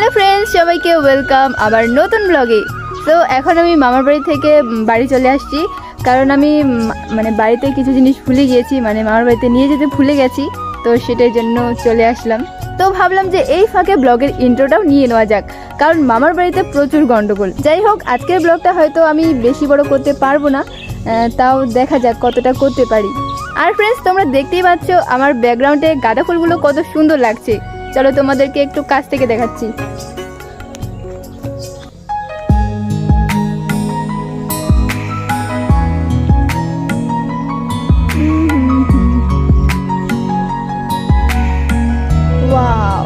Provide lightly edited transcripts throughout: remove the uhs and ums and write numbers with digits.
Hello friends, সবাইকে welcome আবার নতুন ব্লগে। তো এখন আমি মামার বাড়ি থেকে বাড়ি চলে আসছি, কারণ আমি বাড়িতে কিছু জিনিস ভুলে গিয়েছি, মামার বাড়িতে নিয়ে যেতে ভুলে গেছি। তো সেটার জন্য চলে আসলাম। তো ভাবলাম যে এই ফাঁকে ব্লগের ইন্ট্রোটাও নিয়ে নেওয়া যাক, কারণ মামার বাড়িতে প্রচুর গন্ডগোল। যাই হোক, আজকের ব্লগটা হয়তো আমি বেশি বড় করতে পারবো না, তাও দেখা যাক কতটা করতে পারি। আর ফ্রেন্ডস, তোমরা দেখতেই পাচ্ছ আমার ব্যাকগ্রাউন্ডে গাঁদা ফুলগুলো কত সুন্দর লাগছে। চলো তোমাদেরকে একটু কাছ থেকে দেখাচ্ছি। ওয়াও,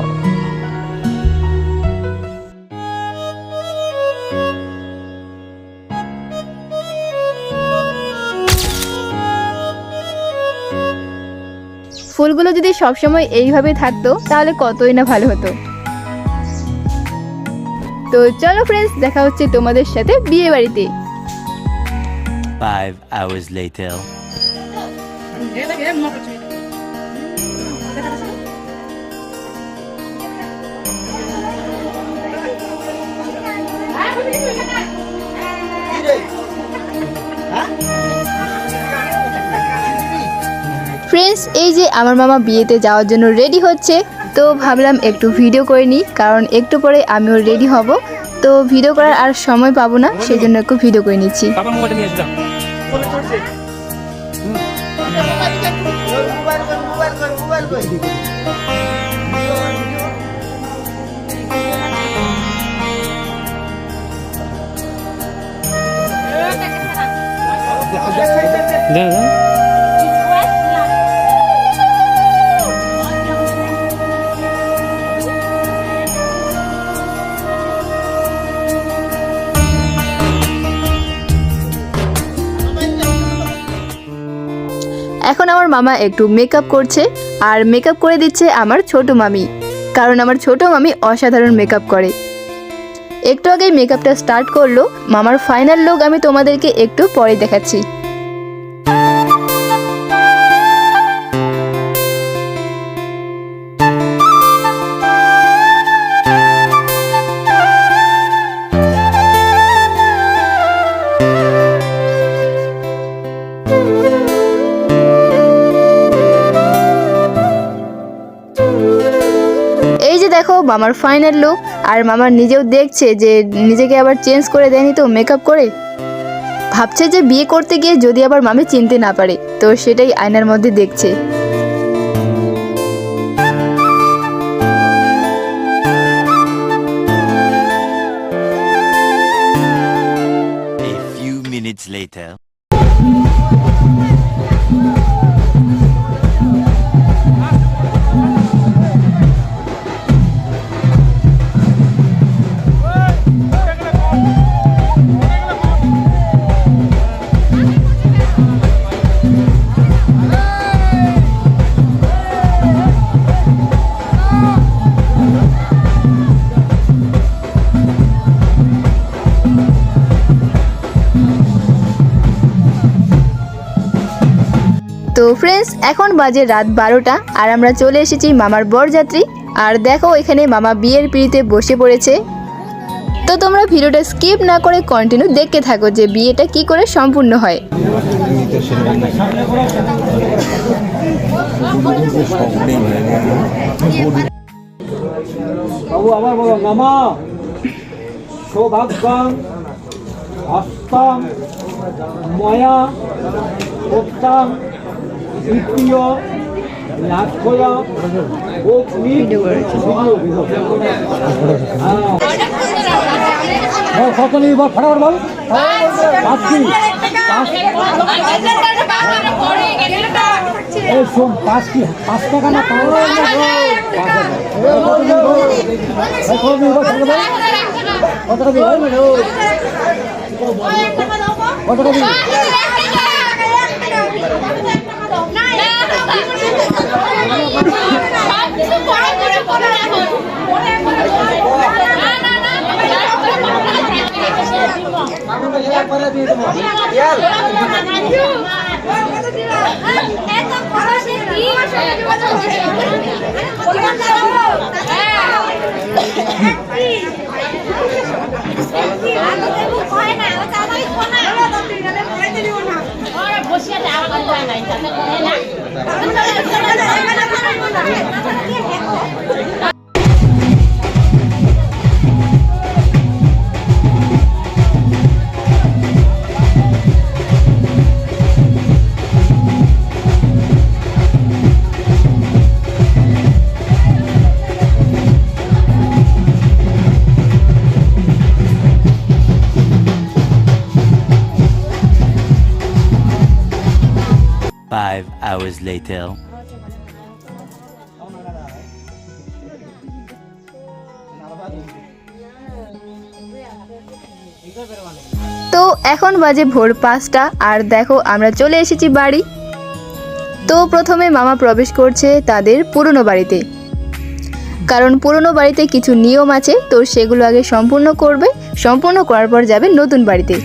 ফুলগুলো যদি সবসময় এইভাবে থাকতো তাহলে কতই না ভালো হতো। তো চলো ফ্রেন্ডস, দেখা হচ্ছে তোমাদের সাথে বিয়ে বাড়িতে। 5 hours later. ফ্রেন্ডস, এই যে আমার মামা বিয়েতে যাওয়ার জন্য রেডি হচ্ছে, তো ভাবলাম একটু ভিডিও করে নিই, কারণ একটু পরে আমিও রেডি হব। তো ভিডিও করার আর সময় পাবো না, সেই জন্য একটু ভিডিও করে নিচ্ছি। এখন আমার মামা একটু মেকআপ করছে, আর মেকআপ করে দিচ্ছে আমার ছোট মামি, কারণ আমার ছোট মামি অসাধারণ মেকআপ করে। একটু আগেই মেকআপটা স্টার্ট করলো। মামার ফাইনাল লুক আমি তোমাদেরকে একটু পরে দেখাচ্ছি। এই যে দেখো মামার ফাইনাল লুক, আর মামার নিজেও দেখছে যে নিজেকে আবার চেঞ্জ করে দেয়নি তো মেকআপ করে। ভাবছে যে বিয়ে করতে গিয়ে যদি আবার মামি চিনতে না পারে, তো সেটাই আয়নার মধ্যে দেখছে। A few minutes later. তো ফ্রেন্ডস, এখন বাজে রাত 12টা, আর আমরা চলে এসেছি মামার বরযাত্রী। আর দেখো এখানে মামা বিয়ের পিঁড়িতে বসে পড়েছে। তো তোমরা ভিডিওটা স্কিপ না করে কন্টিনিউ দেখতে থাকো যে বিয়েটা কি করে সম্পূর্ণ হয়। বাবু আবার বলো, নামা সৌভাগ্যং হস্তং ময়া ভক্তাং দ্বিতীয় লাক্ষয় অগ্নি। কত নিবি বল, ফটাফট বল। 5 টাকা না, 5 টাকা। hours later. তো এখন বাজে ভোর 5টা আর দেখো আমরা চলে এসেছি বাড়ি। তো প্রথমে মামা প্রবেশ করছে তাদের পুরনো বাড়িতে, কারণ পুরনো বাড়িতে কিছু নিয়ম আছে, তো সেগুলো আগে সম্পূর্ণ করবে, সম্পূর্ণ করার পর যাবে নতুন বাড়িতে।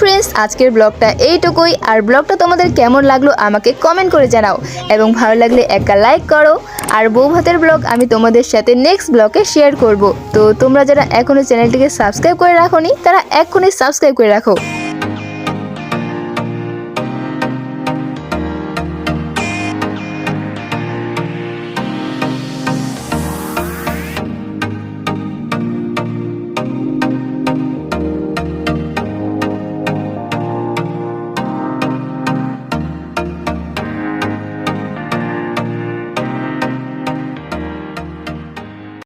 ফ্রেন্ডস, আজকের ব্লগটা এইটুকুই। আর ব্লগটা তোমাদের কেমন লাগলো আমাকে কমেন্ট করে জানাও, এবং ভালো লাগলে একটা লাইক করো। আর বউ ভাতের ব্লগ আমি তোমাদের সাথে নেক্সট ব্লগে শেয়ার করব। তো তোমরা যারা এখনো চ্যানেলটিকে সাবস্ক্রাইব করে রাখোনি তারা এখনই সাবস্ক্রাইব করে রাখো।